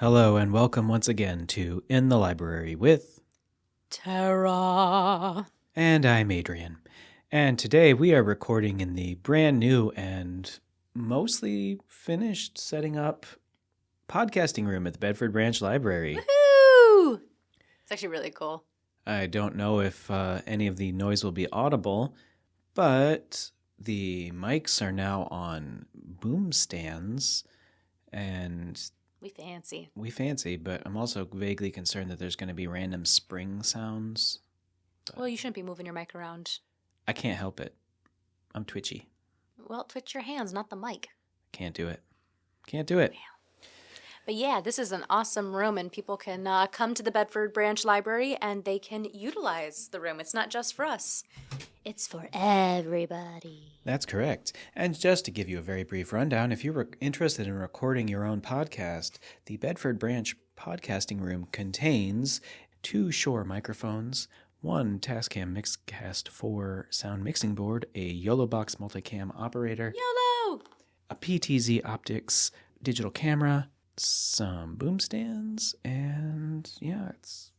Hello and welcome once again to In the Library with Tara. And I'm Adrian. And today we are recording in the brand new and mostly finished setting up podcasting room at the Bedford Branch Library. Woohoo! It's actually really cool. I don't know if any of the noise will be audible, but the mics are now on boom stands and We fancy, but I'm also vaguely concerned that there's going to be random spring sounds. Well, you shouldn't be moving your mic around. I can't help it. I'm twitchy. Well, twitch your hands, not the mic. Can't do it. Can't do it. But yeah, this is an awesome room, and people can come to the Bedford Branch Library, and they can utilize the room. It's not just for us. It's for everybody. That's correct. And just to give you a very brief rundown, if you're interested in recording your own podcast, the Bedford Branch Podcasting Room contains 2 Shure microphones, 1 Tascam Mixcast 4 sound mixing board, a YOLO Box multicam operator, YOLO! a PTZ Optics digital camera, some boom stands, and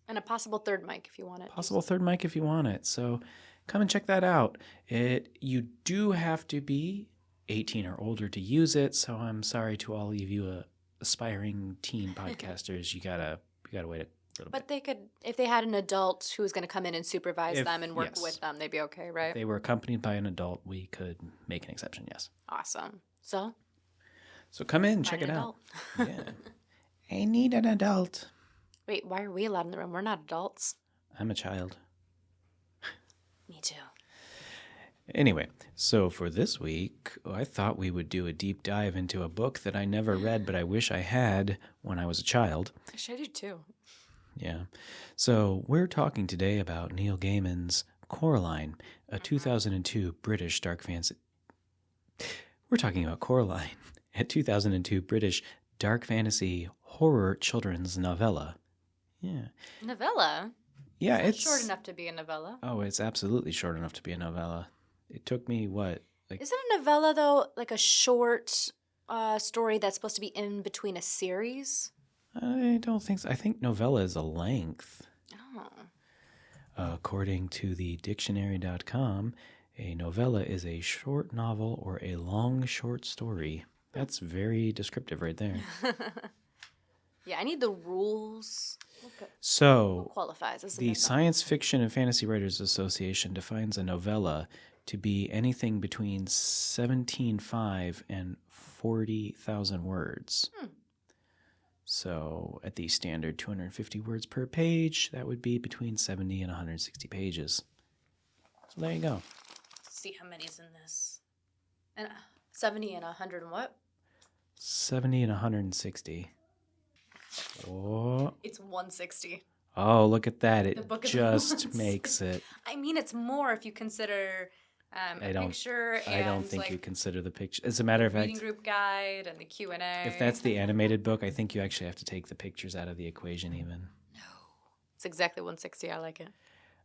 And a possible third mic if you want it. possible third mic if you want it. So come and check that out. You do have to be 18 or older to use it, so I'm sorry to all of you aspiring teen podcasters. You gotta wait a little But bit. they could, if they had an adult who was going to come in and supervise them and work yes. with them, they'd be okay, right? If they were accompanied by an adult, we could make an exception, yes. Awesome. So come in, check find it an out. adult. Yeah. I need an adult. Wait, why are we allowed in the room? We're not adults. I'm a child. Me too. Anyway, so for this week, I thought we would do a deep dive into a book that I never read, but I wish I had when I was a child. I do too. Yeah. So we're talking today about Neil Gaiman's Coraline, a 2002 British dark fantasy. We're talking about Coraline, a 2002 British dark fantasy horror children's novella. Yeah. Novella? Yeah, It's it's short enough to be a novella. Oh, it's absolutely short enough to be a novella. It took me Isn't a novella, though, like a short story that's supposed to be in between a series? I don't think so. I think novella is a length. Oh. According to the dictionary.com, a novella is a short novel or a long short story. That's very descriptive right there. Yeah, I need the rules. What So, qualifies as a the novella? Science Fiction and Fantasy Writers Association defines a novella to be anything between 17.5 and 40,000 words. So, at the standard 250 words per page, that would be between 70 and 160 pages. So, there you go. Let's see how many's in this. And 70 and 100 and what? 70 and 160. Oh, It's 160. look at that. The It book is just 160. makes it. I mean, it's more if you consider a picture and I don't think like you consider the picture. As a matter of reading fact, group guide and the Q&A. if that's the animated book, I think you actually have to take the pictures out of the equation even. It's exactly 160. I like it.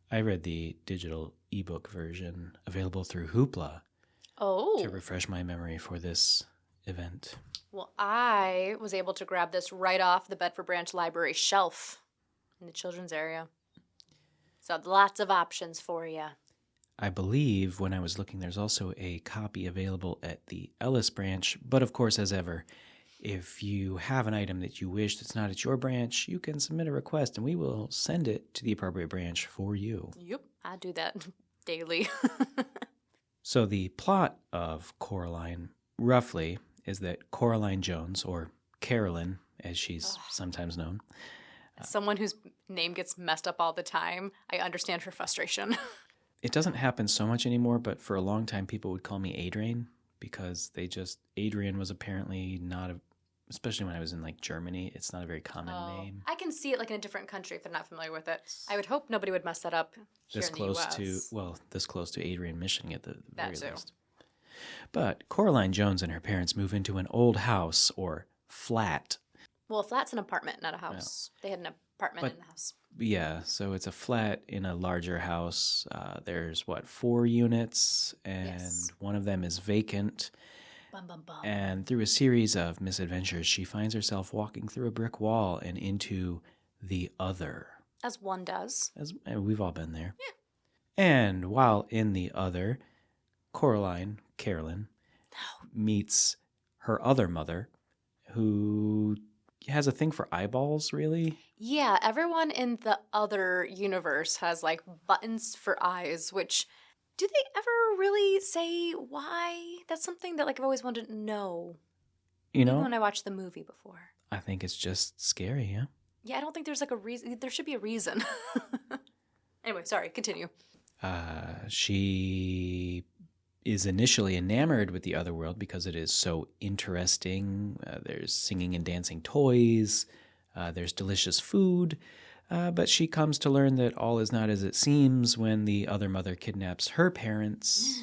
I read the digital ebook version available through Hoopla Oh. to refresh my memory for this event. Well, I was able to grab this right off the Bedford Branch Library shelf in the children's area. So lots of options for you. I believe when I was looking, there's also a copy available at the Ellis branch. But of course, as ever, if you have an item that you wish that's not at your branch, you can submit a request and we will send it to the appropriate branch for you. Yep. I do that daily. So the plot of Coraline, roughly, is that Coraline Jones, or Carolyn, as she's sometimes known. Someone whose name gets messed up all the time, I understand her frustration. It doesn't happen so much anymore, but for a long time people would call me Adrian because Adrian was apparently not especially when I was in like Germany, it's not a very common name. I can see it like in a different country if they're not familiar with it. I would hope nobody would mess that up here This in the close US. this close to Adrian, Michigan at the very That too. least. But Coraline Jones and her parents move into an old house or flat. Well, a flat's an apartment, not a house. They had an apartment But- in the house. Yeah, so it's a flat in a larger house. There's 4 units, and Yes. one of them is vacant. Bum, bum, bum. And through a series of misadventures, she finds herself walking through a brick wall and into the other. As one does. And we've all been there. Yeah. And while in the other, Coraline, meets her other mother, who has a thing for eyeballs, really. Yeah, everyone in the other universe has like buttons for eyes, which do they ever really say why? That's something that like I've always wanted to know. Even when I watched the movie before. I think it's just scary, yeah. Yeah, I don't think there's like a reason. There should be a reason. Anyway, sorry, continue. She is initially enamored with the other world because it is so interesting. There's singing and dancing toys. There's delicious food. But she comes to learn that all is not as it seems when the other mother kidnaps her parents.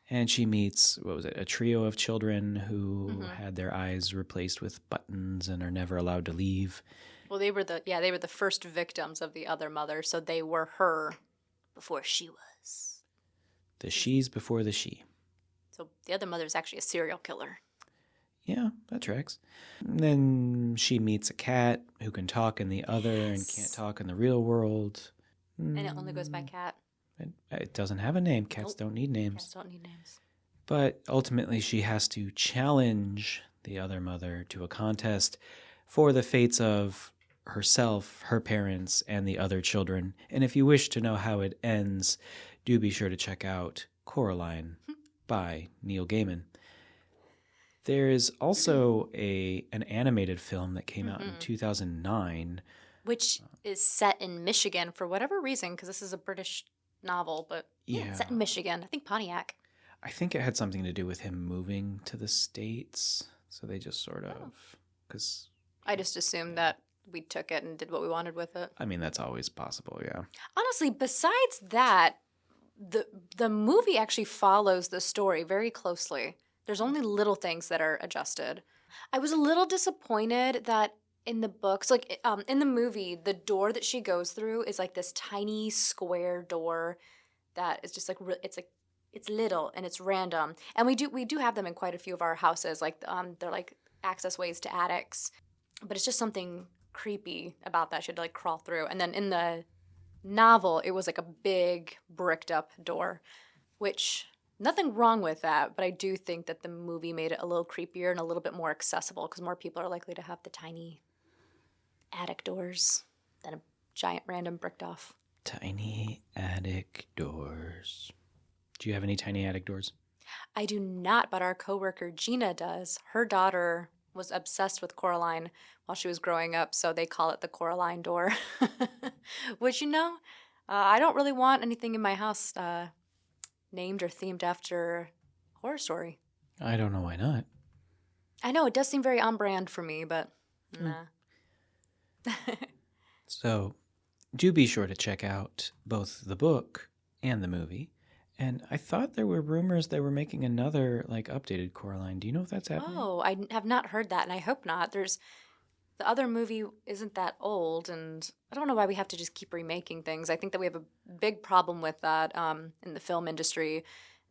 And she meets, a trio of children who had their eyes replaced with buttons and are never allowed to leave. Well, they were the first victims of the other mother, so they were her before she was. The she's before the she. So the other mother is actually a serial killer. Yeah, that tracks. And then she meets a cat who can talk in the other and can't talk in the real world. And it only goes by cat. It doesn't have a name. Cats don't need names. Cats don't need names. But ultimately, she has to challenge the other mother to a contest for the fates of herself, her parents, and the other children. And if you wish to know how it ends, do be sure to check out Coraline by Neil Gaiman. There is also an animated film that came out in 2009. Which is set in Michigan for whatever reason, because this is a British novel, but it's set in Michigan. I think Pontiac. I think it had something to do with him moving to the States. So they just sort of... because I just assumed that we took it and did what we wanted with it. I mean, that's always possible, yeah. Honestly, besides that, the movie actually follows the story very closely. There's only little things that are adjusted. I was a little disappointed that in the books, like in the movie, the door that she goes through is like this tiny square door that is just like it's little and it's random. And we do have them in quite a few of our houses. Like they're like access ways to attics, but it's just something creepy about that. She had to like crawl through. And then in the novel, it was like a big bricked up door, which nothing wrong with that. But I do think that the movie made it a little creepier and a little bit more accessible because more people are likely to have the tiny attic doors than a giant random bricked off. Tiny attic doors. Do you have any tiny attic doors? I do not, but our coworker Gina does. Her daughter was obsessed with Coraline while she was growing up, so they call it the Coraline door. Which, I don't really want anything in my house named or themed after a horror story. I don't know why not. I know, it does seem very on brand for me, but nah. So, do be sure to check out both the book and the movie. And I thought there were rumors they were making another, updated Coraline. Do you know if that's happening? Oh, I have not heard that, and I hope not. The other movie isn't that old, and I don't know why we have to just keep remaking things. I think that we have a big problem with that in the film industry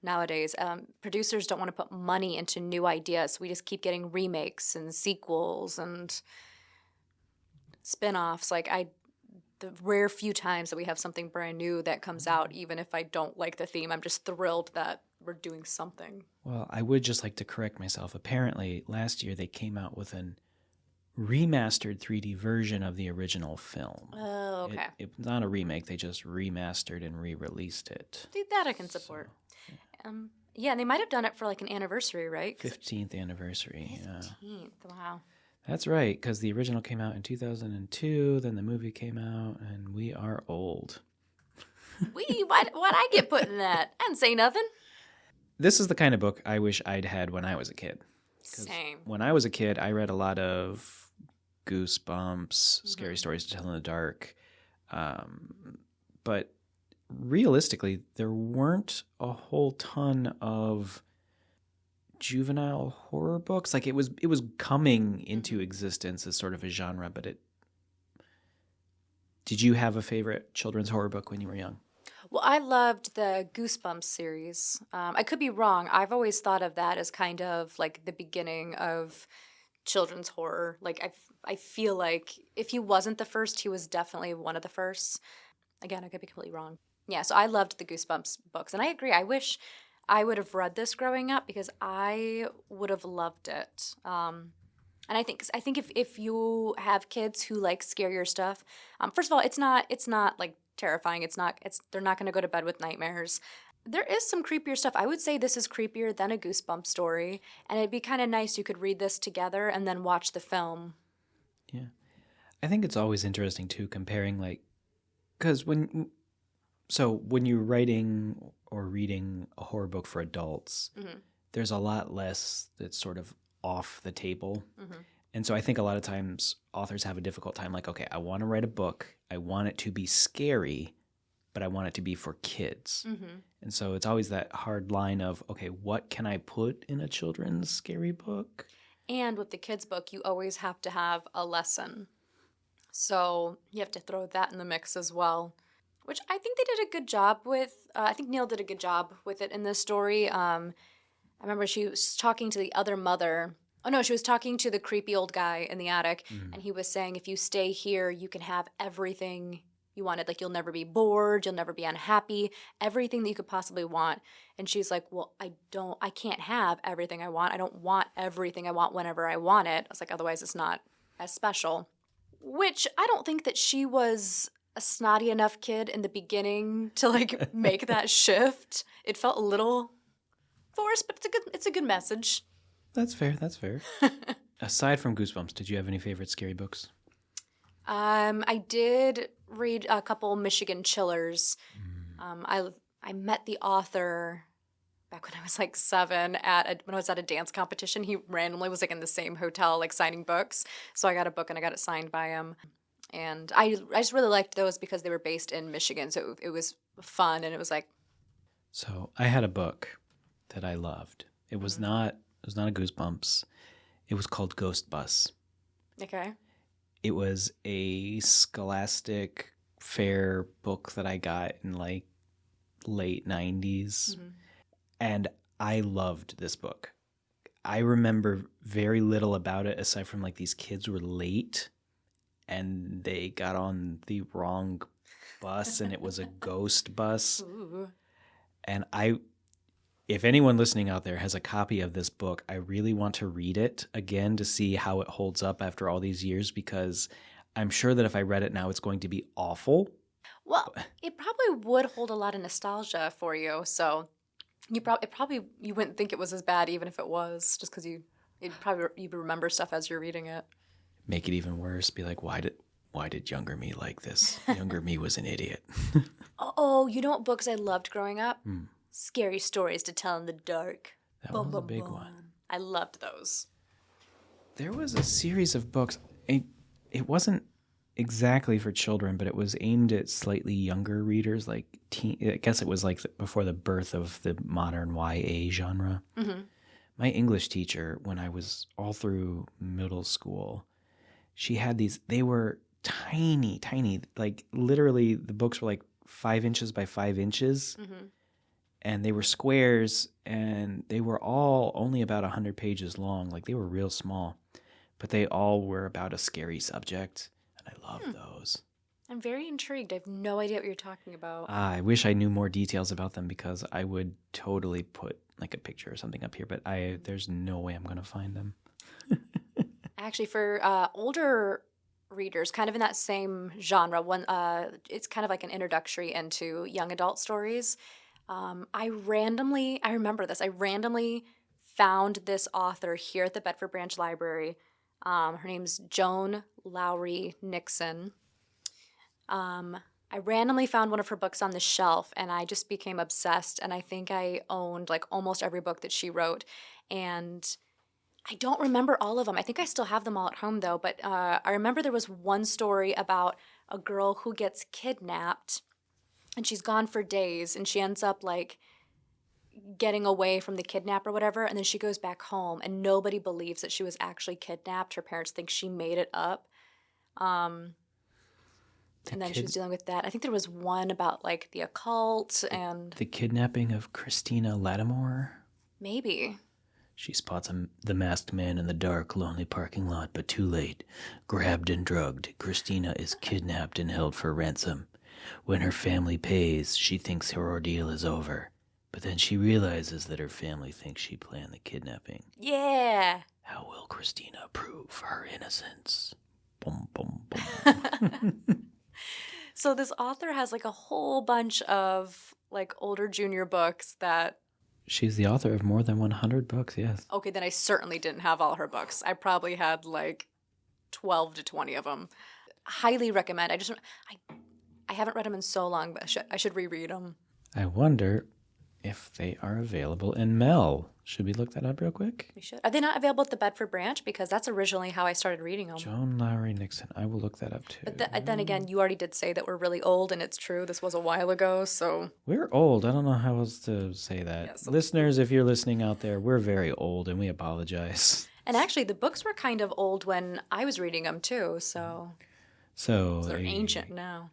nowadays. Producers don't want to put money into new ideas, so we just keep getting remakes and sequels and spin-offs. The rare few times that we have something brand new that comes out, even if I don't like the theme, I'm just thrilled that we're doing something. Well, I would just like to correct myself. Apparently, last year they came out with an remastered 3D version of the original film. Oh, okay. It's not a remake. They just remastered and re-released it. See, that I can support. So, yeah, and they might have done it for an anniversary, right? 15th anniversry. 15th, yeah. Wow. That's right, because the original came out in 2002, then the movie came out, and we are old. Why'd I get put in that? I didn't say nothing. This is the kind of book I wish I'd had when I was a kid. Same. When I was a kid, I read a lot of Goosebumps, Scary Stories to Tell in the Dark. But realistically, there weren't a whole ton of juvenile horror books. It was coming into existence as sort of a genre, but did you have a favorite children's horror book when you were young? Well, I loved the Goosebumps series. I could be wrong. I've always thought of that as kind of like the beginning of children's horror. Like I feel like if he wasn't the first, he was definitely one of the first. Again, I could be completely wrong. Yeah, so I loved the Goosebumps books, and I agree. I wish I would have read this growing up because I would have loved it. And I think if you have kids who like scarier stuff, first of all, it's not like terrifying. They're not going to go to bed with nightmares. There is some creepier stuff. I would say this is creepier than a Goosebump story, and it'd be kind of nice you could read this together and then watch the film. Yeah. I think it's always interesting too, comparing like, because when you're writing or reading a horror book for adults, there's a lot less that's sort of off the table. And so I think a lot of times authors have a difficult time like, okay, I want to write a book. I want it to be scary, but I want it to be for kids. And so it's always that hard line of, okay, what can I put in a children's scary book? And with the kids' book, you always have to have a lesson. So you have to throw that in the mix as well, which I think they did a good job with. I think Neil did a good job with it in this story. I remember she was talking to the other mother. Oh, no, she was talking to the creepy old guy in the attic, and he was saying, if you stay here, you can have everything you wanted. Like, you'll never be bored, you'll never be unhappy, everything that you could possibly want. And she's like, well, I can't have everything I want. I don't want everything I want whenever I want it. I was like, otherwise it's not as special. Which I don't think that she was a snotty enough kid in the beginning to like make that shift. It felt a little forced, but it's a good message. That's fair. Aside from Goosebumps, did you have any favorite scary books? I did read a couple Michigan Chillers. I met the author back when I was like 7 when I was at a dance competition. He randomly was like in the same hotel, like signing books. So I got a book and I got it signed by him. And I just really liked those because they were based in Michigan. So it was fun, and it was like. So I had a book that I loved. It was not a Goosebumps. It was called Ghost Bus. Okay. It was a Scholastic Fair book that I got in like late 90s. And I loved this book. I remember very little about it aside from like these kids were late and they got on the wrong bus and it was a ghost bus. Ooh. And if anyone listening out there has a copy of this book, I really want to read it again to see how it holds up after all these years, because I'm sure that if I read it now, it's going to be awful. Well, it probably would hold a lot of nostalgia for you. So you wouldn't think it was as bad even if it was, just because you remember stuff as you're reading it. Make it even worse. Be like, why did younger me like this? Younger me was an idiot. Oh, you know what books I loved growing up? Scary stories to tell in the dark. That was a big one. I loved those. There was a series of books. It wasn't exactly for children, but it was aimed at slightly younger readers, like I guess it was like before the birth of the modern YA genre. My English teacher, when I was all through middle school, she had these. They were tiny, like literally the books were like 5 inches by 5 inches. And they were squares, and they were all only about 100 pages long. Like, they were real small. But they all were about a scary subject, and I loved those. I'm very intrigued. I have no idea what you're talking about. I wish I knew more details about them, because I would totally put, like, a picture or something up here. But there's no way I'm going to find them. Actually, for older readers, kind of in that same genre, it's kind of like an introductory into young adult stories. I remember this. I randomly found this author here at the Bedford Branch Library. Her name's Joan Lowry Nixon. I randomly found one of her books on the shelf, and I just became obsessed. And I think I owned like almost every book that she wrote. And I don't remember all of them. I think I still have them all at home, though. But I remember there was one story about a girl who gets kidnapped. And she's gone for days, and she ends up, like, getting away from the kidnapper or whatever, and then she goes back home, and nobody believes that she was actually kidnapped. Her parents think she made it up. And then she was dealing with that. I think there was one about like the occult and... The kidnapping of Christina Lattimore? Maybe. She spots the masked man in the dark, lonely parking lot, but too late. Grabbed and drugged, Christina is kidnapped and held for ransom. When her family pays, she thinks her ordeal is over. But then she realizes that her family thinks she planned the kidnapping. Yeah. How will Christina prove her innocence? Boom, boom, boom. So this author has like a whole bunch of like older junior books that... She's the author of more than 100 books, yes. Okay, then I certainly didn't have all her books. I probably had like 12 to 20 of them. Highly recommend. I haven't read them in so long, but I should reread them. I wonder if they are available in Mel. Should we look that up real quick? We should. Are they not available at the Bedford branch? Because that's originally how I started reading them. Joan Lowry Nixon. I will look that up too. But then again, you already did say that we're really old, and it's true. This was a while ago, so... We're old. I don't know how else to say that. Yeah, so... Listeners, if you're listening out there, we're very old, and we apologize. And actually, the books were kind of old when I was reading them too, so they're ancient now.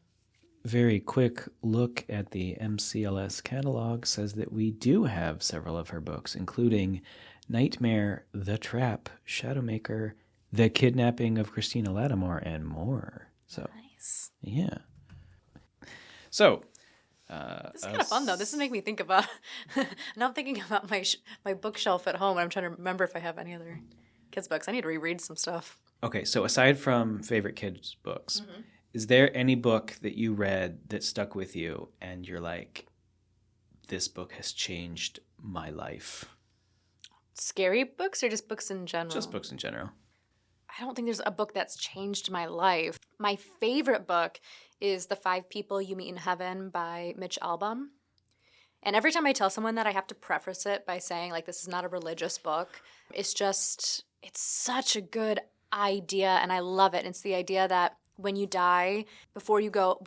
Very quick look at the MCLS catalog says that we do have several of her books, including Nightmare, The Trap, Shadowmaker, The Kidnapping of Christina Lattimore, and more. So nice. Yeah. So this is kind of fun though. This is making me think about. Now I'm thinking about my bookshelf at home, and I'm trying to remember if I have any other kids' books. I need to reread some stuff. Okay, so aside from favorite kids' books. Mm-hmm. Is there any book that you read that stuck with you and you're like, this book has changed my life? Scary books or just books in general? Just books in general. I don't think there's a book that's changed my life. My favorite book is The 5 People You Meet in Heaven by Mitch Albom. And every time I tell someone that, I have to preface it by saying, like, this is not a religious book. It's such a good idea, and I love it. It's the idea that when you die, before you go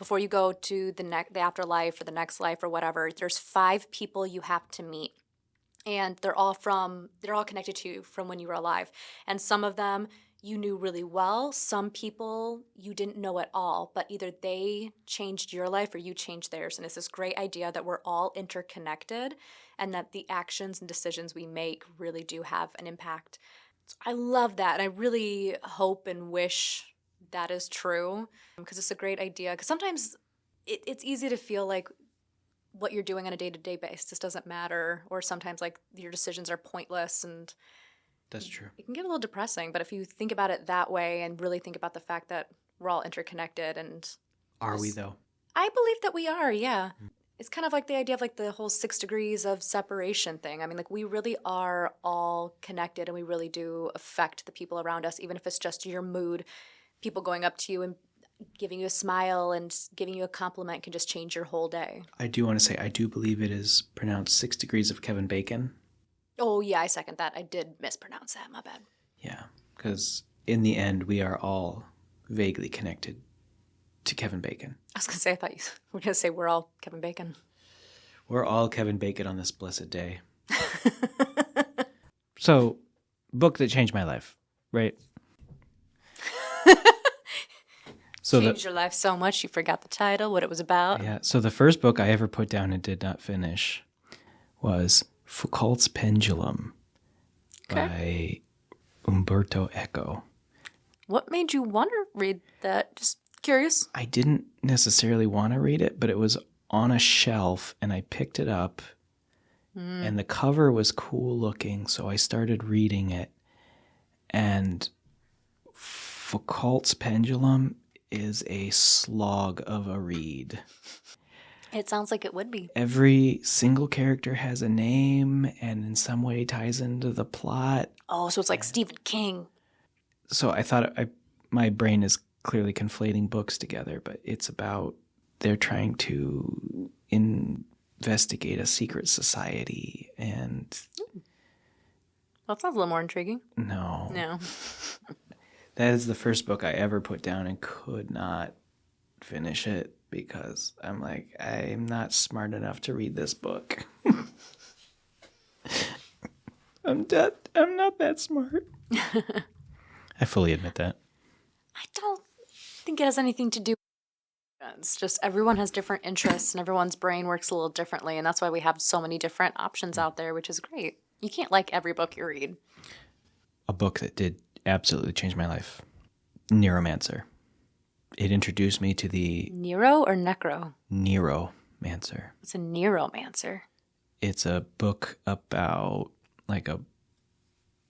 to the afterlife or the next life or whatever, there's 5 people you have to meet. And they're all connected to you from when you were alive. And some of them you knew really well. Some people you didn't know at all, but either they changed your life or you changed theirs. And it's this great idea that we're all interconnected and that the actions and decisions we make really do have an impact. So I love that. And I really hope and wish that is true, because it's a great idea. Because sometimes it's easy to feel like what you're doing on a day-to-day basis doesn't matter, or sometimes like your decisions are pointless, and that's true. It can get a little depressing. But if you think about it that way and really think about the fact that we're all interconnected, and are we though? I believe that we are. Yeah, it's kind of like the idea of like the whole 6 degrees of separation thing. I mean, like we really are all connected, and we really do affect the people around us, even if it's just your mood. People going up to you and giving you a smile and giving you a compliment can just change your whole day. I do want to say, I do believe it is pronounced 6 degrees of Kevin Bacon. Oh, yeah, I second that. I did mispronounce that. My bad. Yeah, because in the end, we are all vaguely connected to Kevin Bacon. I was going to say, I thought you were going to say we're all Kevin Bacon. We're all Kevin Bacon on this blessed day. So, book that changed my life, right? Changed your life so much you forgot the title, what it was about. Yeah, so the first book I ever put down and did not finish was Foucault's Pendulum by Umberto Eco. What made you want to read that? Just curious. I didn't necessarily want to read it, but it was on a shelf, and I picked it up, and the cover was cool looking, so I started reading it. And Foucault's Pendulum is a slog of a read. It sounds like it would be. Every single character has a name and in some way ties into the plot. Oh, so it's like Stephen King. So I thought my brain is clearly conflating books together, but it's about they're trying to investigate a secret society, and... Well, that sounds a little more intriguing. No. No. That is the first book I ever put down and could not finish it because I'm like, I'm not smart enough to read this book. I'm not that smart. I fully admit that. I don't think it has anything to do It's just everyone has different interests and everyone's brain works a little differently. And that's why we have so many different options out there, which is great. You can't like every book you read. A book that did absolutely change my life. Neuromancer. It introduced me to the... Nero or Necro? Neuromancer. It's a Neuromancer. It's a book about like a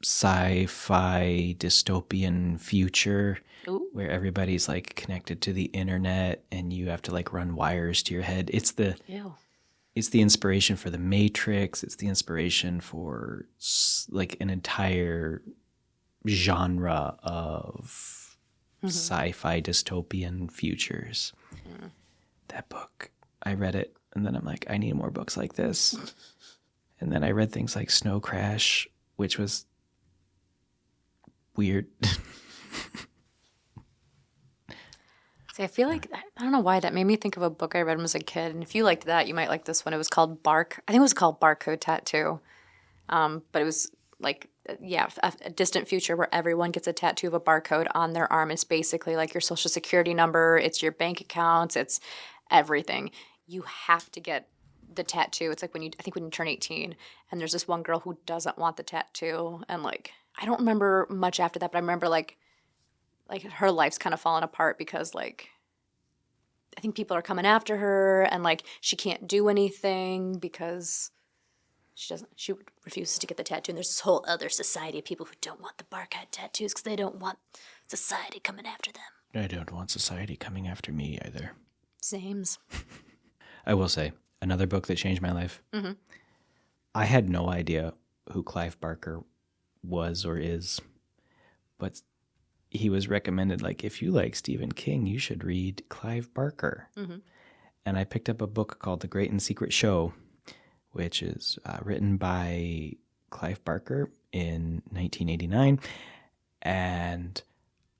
sci-fi dystopian future. Ooh. Where everybody's like connected to the internet and you have to like run wires to your head. It's the inspiration for the Matrix. It's the inspiration for like an entire genre of sci-fi dystopian futures. That book, I read it and then I'm like, I need more books like this. And then I read things like Snow Crash, which was weird. See, I feel like, I don't know why, that made me think of a book I read when I was a kid. And if you liked that, you might like this one. It was called Bark. I think it was called Barcode Tattoo. But it was like, a distant future where everyone gets a tattoo of a barcode on their arm. It's basically like your social security number. It's your bank accounts. It's everything. You have to get the tattoo. It's like when you turn 18, and there's this one girl who doesn't want the tattoo. And like, I don't remember much after that, but I remember like her life's kind of fallen apart because like I think people are coming after her and like she can't do anything because she refuses to get the tattoo. And there's this whole other society of people who don't want the barcode tattoos because they don't want society coming after them. I don't want society coming after me either. Sames. I will say, another book that changed my life. Mm-hmm. I had no idea who Clive Barker was or is, but he was recommended, like, if you like Stephen King, you should read Clive Barker. Mm-hmm. And I picked up a book called The Great and Secret Show, which is written by Clive Barker in 1989. And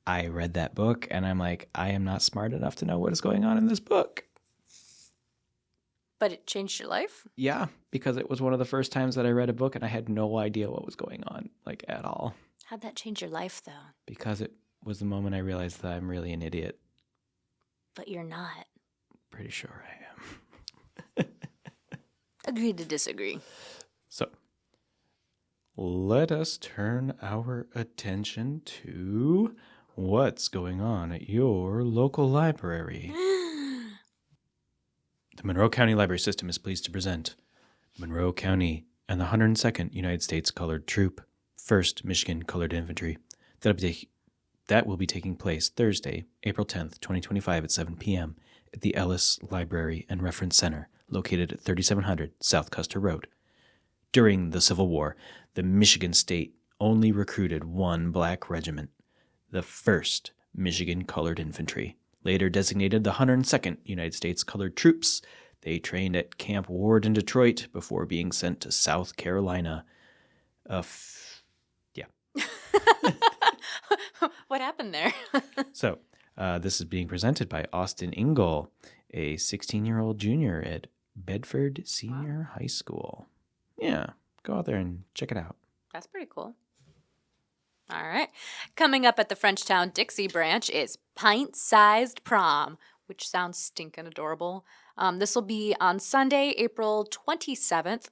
I read that book, and I'm like, I am not smart enough to know what is going on in this book. But it changed your life? Yeah, because it was one of the first times that I read a book, and I had no idea what was going on, like, at all. How'd that change your life, though? Because it was the moment I realized that I'm really an idiot. But you're not. Pretty sure I am. Agree to disagree. So, let us turn our attention to what's going on at your local library. The Monroe County Library System is pleased to present Monroe County and the 102nd United States Colored Troop, 1st Michigan Colored Infantry. That will be taking place Thursday, April 10th, 2025 at 7 p.m. at the Ellis Library and Reference Center, located at 3700 South Custer Road. During the Civil War, the Michigan state only recruited one black regiment, the 1st Michigan Colored Infantry, later designated the 102nd United States Colored Troops. They trained at Camp Ward in Detroit before being sent to South Carolina. What happened there? So, this is being presented by Austin Ingle, a 16-year-old junior at Bedford Senior High School. Yeah, go out there and check it out. That's pretty cool. All right. Coming up at the Frenchtown Dixie branch is Pint-Sized Prom, which sounds stinking adorable. This will be on Sunday, April 27th,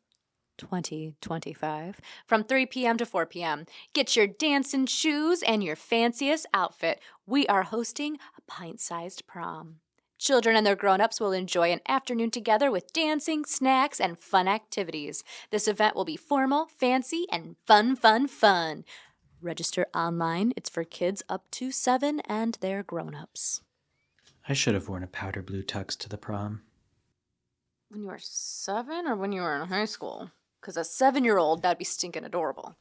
2025, from 3 p.m. to 4 p.m. Get your dancing shoes and your fanciest outfit. We are hosting a pint-sized prom. Children and their grown-ups will enjoy an afternoon together with dancing, snacks, and fun activities. This event will be formal, fancy, and fun. Register online. It's for kids up to 7 and their grown-ups. I should have worn a powder blue tux to the prom. When you were 7 or when you were in high school? Because a 7-year-old, that'd be stinking adorable.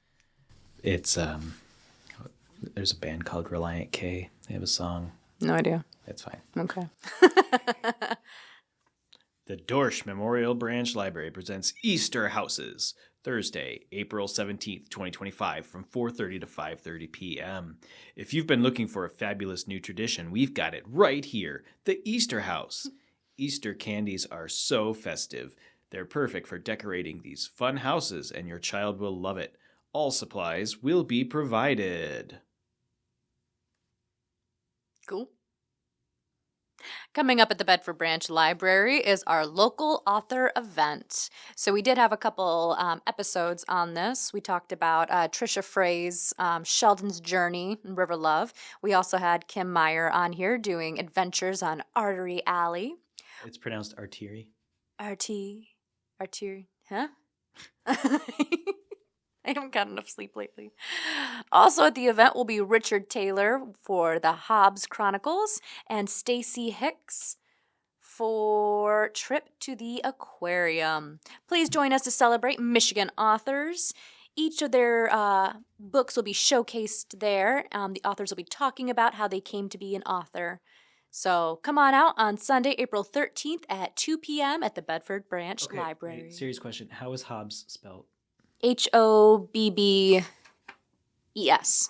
It's, there's a band called Reliant K. They have a song. No idea. It's fine. Okay. The Dorsch Memorial Branch Library presents Easter Houses, Thursday, April 17th, 2025, from 4:30 to 5:30 p.m. If you've been looking for a fabulous new tradition, we've got it right here, the Easter House. Easter candies are so festive. They're perfect for decorating these fun houses, and your child will love it. All supplies will be provided. Cool. Coming up at the Bedford Branch Library is our local author event. So we did have a couple episodes on this. We talked about Trisha Frey's Sheldon's Journey in River Love. We also had Kim Meyer on here doing adventures on Artery Alley. It's pronounced artery. Artery, huh? I haven't gotten enough sleep lately. Also at the event will be Richard Taylor for the Hobbs Chronicles and Stacy Hicks for Trip to the Aquarium. Please join us to celebrate Michigan authors. Each of their books will be showcased there. The authors will be talking about how they came to be an author. So come on out on Sunday, April 13th at 2 p.m. at the Bedford Branch Library. Wait, serious question. How is Hobbs spelled? Hobbes.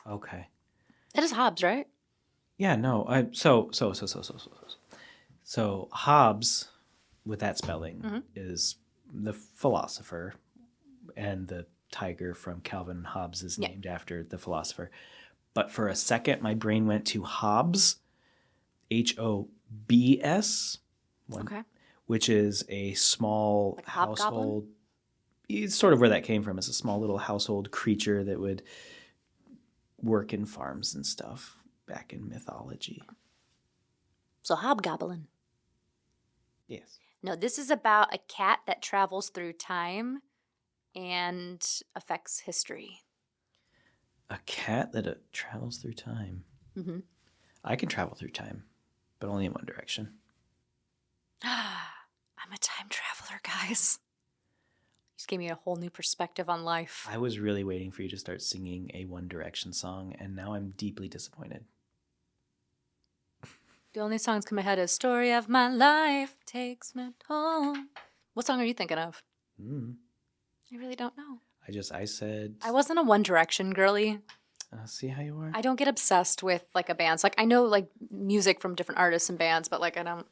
Okay. That is Hobbes, right? Yeah, no. So Hobbes, with that spelling, is the philosopher, and the tiger from Calvin and Hobbes is named after the philosopher. But for a second, my brain went to Hobbs, Hobs, which is a small like household. It's sort of where that came from. It's a small little household creature that would work in farms and stuff back in mythology. So hobgoblin. Yes. No, this is about a cat that travels through time and affects history. A cat that travels through time. Mm-hmm. I can travel through time, but only in one direction. I'm a time traveler, guys. You just gave me a whole new perspective on life. I was really waiting for you to start singing a One Direction song, and now I'm deeply disappointed. The only songs come ahead is Story of My Life Takes Me Home. What song are you thinking of? I really don't know. I said... I wasn't a One Direction girly. See how you are? I don't get obsessed with like a band. So, like I know like music from different artists and bands, but like I don't...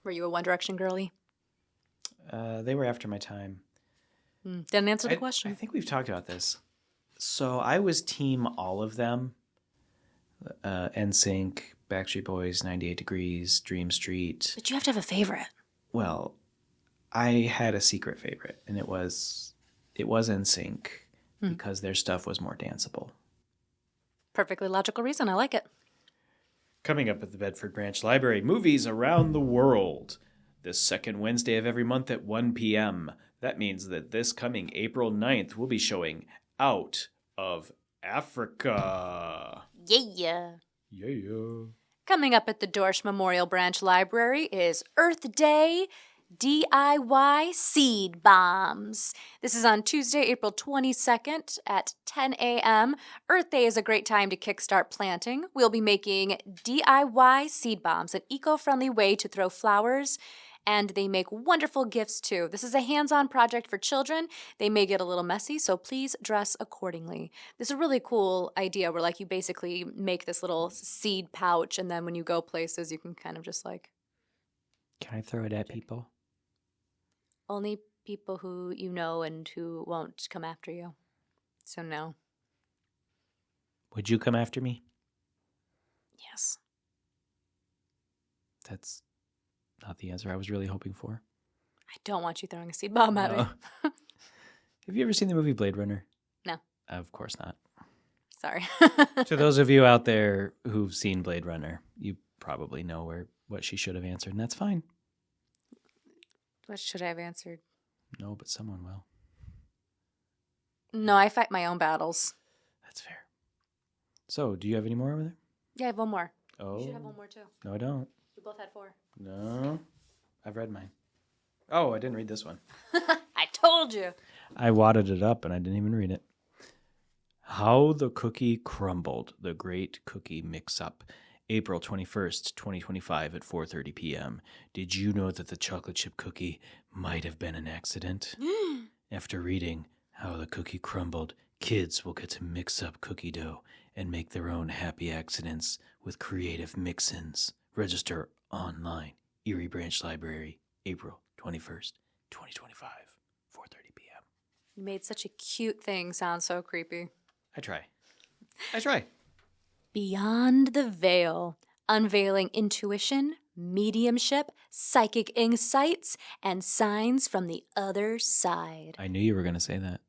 Were you a One Direction girly? They were after my time. Didn't answer the question. I think we've talked about this. So I was team all of them. NSYNC, Backstreet Boys, 98 Degrees, Dream Street. But you have to have a favorite. Well, I had a secret favorite, and it was NSYNC because their stuff was more danceable. Perfectly logical reason. I like it. Coming up at the Bedford Branch Library, movies around the world. The second Wednesday of every month at 1 p.m. That means that this coming April 9th, we'll be showing Out of Africa. Yeah. Yeah. Coming up at the Dorsch Memorial Branch Library is Earth Day DIY Seed Bombs. This is on Tuesday, April 22nd at 10 a.m. Earth Day is a great time to kickstart planting. We'll be making DIY seed bombs, an eco-friendly way to throw flowers, and they make wonderful gifts too. This is a hands-on project for children. They may get a little messy, so please dress accordingly. This is a really cool idea where like you basically make this little seed pouch, and then when you go places, you can kind of just like... Can I throw it at people? Only people who you know and who won't come after you. So no. Would you come after me? Yes. That's not the answer I was really hoping for. I don't want you throwing a seed bomb at me. Have you ever seen the movie Blade Runner? No. Of course not. Sorry. To those of you out there who've seen Blade Runner, you probably know what she should have answered, and that's fine. What should I have answered? No, but someone will. No, I fight my own battles. That's fair. So, do you have any more over there? Yeah, I have one more. Oh. You should have one more too. No, I don't. We both had 4. No. I've read mine. Oh, I didn't read this one. I told you. I wadded it up and I didn't even read it. How the Cookie Crumbled, the Great Cookie Mix-Up. April 21st, 2025 at 4:30 p.m. Did you know that the chocolate chip cookie might have been an accident? After reading How the Cookie Crumbled, kids will get to mix up cookie dough and make their own happy accidents with creative mix-ins. Register online. Erie Branch Library, April 21st, 2025, 4:30 p.m. You made such a cute thing sound so creepy. I try. Beyond the Veil, unveiling intuition, mediumship, psychic insights, and signs from the other side. I knew you were going to say that.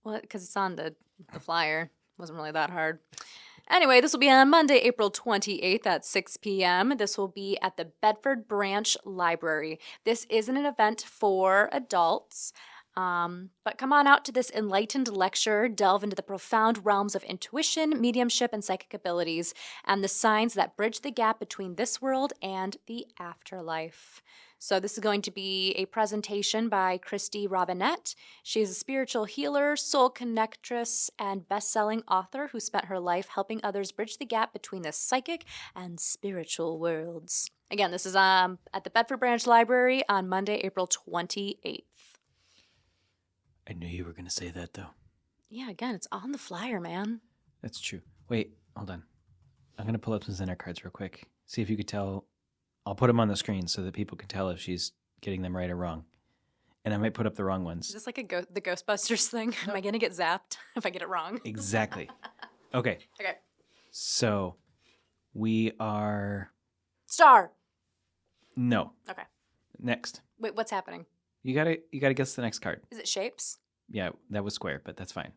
Well, because it's on the flyer. Wasn't really that hard. Anyway, this will be on Monday, April 28th at 6 p.m. This will be at the Bedford Branch Library. This isn't an event for adults, but come on out to this enlightened lecture, delve into the profound realms of intuition, mediumship, and psychic abilities, and the signs that bridge the gap between this world and the afterlife. So this is going to be a presentation by Christy Robinette. She is a spiritual healer, soul connectress, and best-selling author who spent her life helping others bridge the gap between the psychic and spiritual worlds. Again, this is at the Bedford Branch Library on Monday, April 28th. I knew you were going to say that, though. Yeah, again, it's on the flyer, man. That's true. Wait, hold on. I'm going to pull up some Zenner cards real quick. See if you could tell. I'll put them on the screen so that people can tell if she's getting them right or wrong. And I might put up the wrong ones. Is this like the Ghostbusters thing? Am I going to get zapped if I get it wrong? Exactly. Okay. Okay. So we are... Star. No. Okay. Next. Wait, what's happening? You gotta guess the next card. Is it shapes? Yeah, that was square, but that's fine.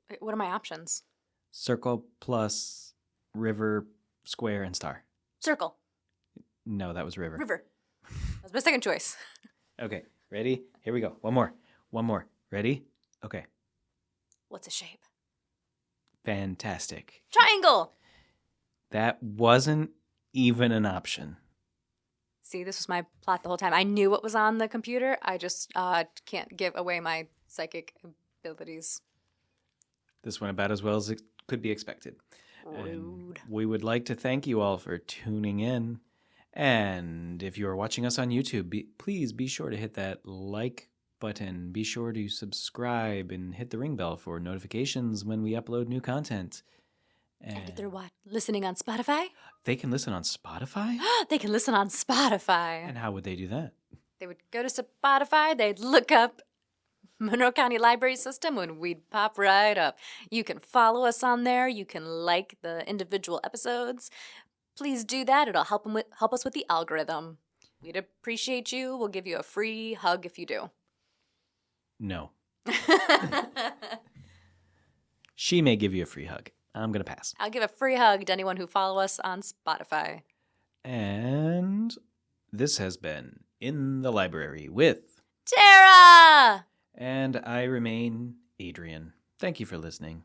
Wait, what are my options? Circle plus river, square, and star. Circle. No, that was river. River. That was my second choice. Okay, ready? Here we go. One more. Ready? Okay. What's a shape? Fantastic. Triangle. That wasn't even an option. See, this was my plot the whole time. I knew what was on the computer. I just can't give away my psychic abilities. This went about as well as it could be expected. Rude. And we would like to thank you all for tuning in. And if you are watching us on YouTube, please be sure to hit that like button. Be sure to subscribe and hit the ring bell for notifications when we upload new content. And if they're listening on Spotify? They can listen on Spotify? They can listen on Spotify. And how would they do that? They would go to Spotify, they'd look up Monroe County Library System, and we'd pop right up. You can follow us on there. You can like the individual episodes. Please do that. It'll help us with the algorithm. We'd appreciate you. We'll give you a free hug if you do. No. She may give you a free hug. I'm going to pass. I'll give a free hug to anyone who follows us on Spotify. And this has been In the Library with Tara! And I remain Adrian. Thank you for listening.